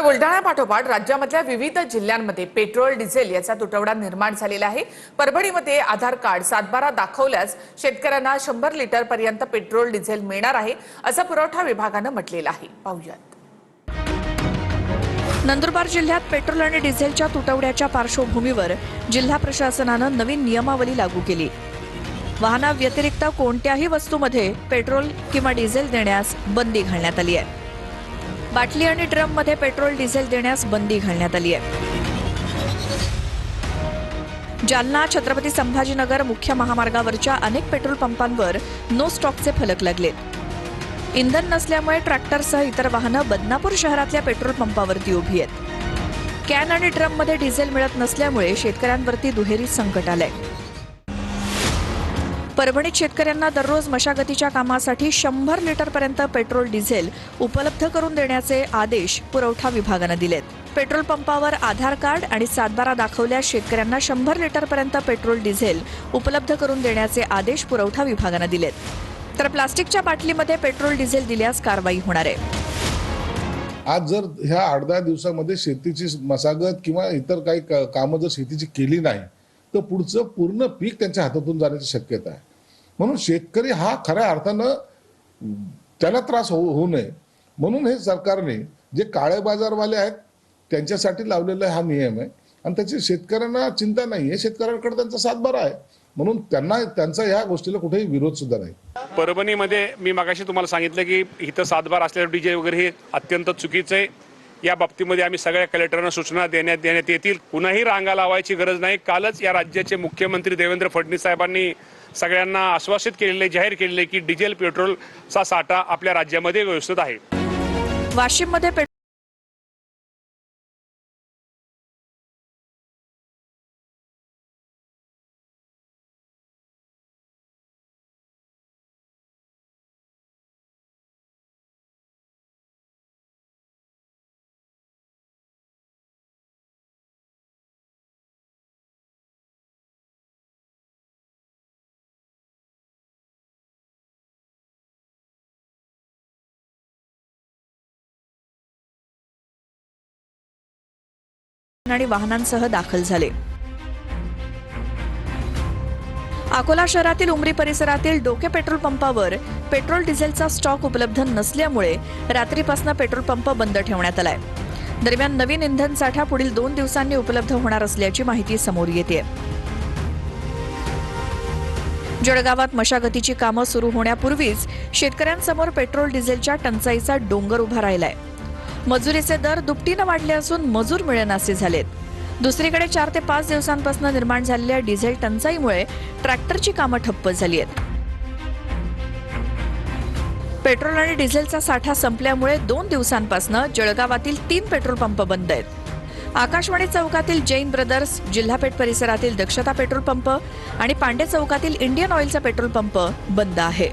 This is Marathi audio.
बुलढाण्यापाठोपाठ राज्यामधल्या विविध जिल्ह्यांमध्ये पेट्रोल डिझेल याचा तुटवडा निर्माण झालेला आहे। परभणीमध्ये आधार कार्ड 7/12 दाखवल्यास शेतकऱ्यांना 100 लिटर पर्यंत पेट्रोल डिझेल मिळणार आहे, असं पुरवठा विभागानं म्हटलेलं आहे। पाहूयात। नंदुरबार जिल्ह्यात पेट्रोल आणि डिझेलच्या तुटवड्याच्या पार्श्वभूमीवर जिल्हा प्रशासनानं नवीन नियमावली लागू केली। वाहनाव्यतिरिक्त कोणत्याही वस्तूमध्ये पेट्रोल किंवा डिझेल देण्यास बंदी घालण्यात आली आहे। बाटली आणि ड्रममध्ये पेट्रोल डिझेल देण्यास बंदी घालण्यात आली आहे। जालना छत्रपती संभाजीनगर मुख्य महामार्गावरच्या अनेक पेट्रोल पंपांवर नो स्टॉकचे फलक लागलेत। इंधन नसल्यामुळे ट्रॅक्टरसह इतर वाहनं बदनापूर शहरातल्या पेट्रोल पंपावरती उभी आहेत। कॅन आणि ड्रममध्ये डिझेल मिळत नसल्यामुळे शेतकऱ्यांवरती दुहेरी संकट आलंय। परभणीत शेतकऱ्यांना दररोज मशागतीच्या कामासाठी 100 लिटरपर्यंत पेट्रोल डिझेल उपलब्ध करून देण्याचे आदेश पुरवठा विभागानं दिलेत। पेट्रोल पंपावर आधार कार्ड आणि 7/12 दाखवल्यास शेतकऱ्यांना 100 लिटरपर्यंत पेट्रोल डिझेल उपलब्ध करून देण्याचे आदेश पुरवठा विभागानं दिलेत। तर प्लास्टिकच्या बाटलीमध्ये पेट्रोल डिझेल दिल्यास कारवाई होणार आहे। आज जर ह्या 8-10 दिवसामध्ये शेतीची मशागत किंवा इतर काही कामं जर शेतीची केली नाही तर पुढचं पूर्ण पीक त्यांच्या हातातून जाण्याची शक्यता आहे। म्हणून शेतकरी हा खऱ्या अर्थानं त्याला त्रास होऊ नये म्हणून हे सरकारने जे काळे बाजारवाले आहेत त्यांच्यासाठी लावलेला हा नियम आहे आणि त्याची शेतकऱ्यांना चिंता नाही आहे। शेतकऱ्यांकडे त्यांचा सातबारा आहे म्हणून त्यांचा ह्या गोष्टीला कुठेही विरोध सुद्धा नाही। परभणीमध्ये मी मागाशी तुम्हाला सांगितलं की इथं 7/12 असलेलं डीजे वगैरे हे अत्यंत चुकीचं आहे। या बाबतीमध्ये आम्ही सगळ्या कलेक्टरांना सूचना देण्यात येतील। कुणाही रांगा लावायची गरज नाही। कालच या राज्याचे मुख्यमंत्री देवेंद्र फडणवीस साहेबांनी सगळ्यांना आश्वासित केलेले जाहीर केलेले की डिझेल पेट्रोलचा साठा आपल्या राज्यामध्ये व्यवस्थित आहे। वाशिममध्ये आणि वाहनांसह दाखल झाले। अकोला शहरातील उमरी परिसरातील डोके पेट्रोल पंपावर पेट्रोल डिझेलचा स्टॉक उपलब्ध नसल्यामुळे रात्रीपासून पेट्रोल पंप बंद ठेवण्यात आलाय। दरम्यान नवीन इंधन साठा पुढील 2 दिवसांनी उपलब्ध होणार असल्याची माहिती समोर येते। जळगावात मशागतीची कामं सुरू होण्यापूर्वीच शेतकऱ्यांसमोर पेट्रोल डिझेलच्या टंचाईचा डोंगर उभा राहिलाय। मजुरीचे दर दुपटीनं वाढले असून मजूर मिळेनासे झालेत। दुसरीकडे 4 ते 5 दिवसांपासून निर्माण झालेल्या डिझेल टंचाईमुळे ट्रॅक्टरची कामं ठप्प झाली आहेत। पेट्रोल आणि डिझेलचा साठा संपल्यामुळे 2 दिवसांपासून जळगावातील 3 पेट्रोल पंप बंद आहेत। आकाशवाणी चौकातील जैन ब्रदर्स, जिल्हापेठ परिसरातील दक्षता पेट्रोल पंप आणि पांडे चौकातील इंडियन ऑइलचा पेट्रोल पंप बंद आहे।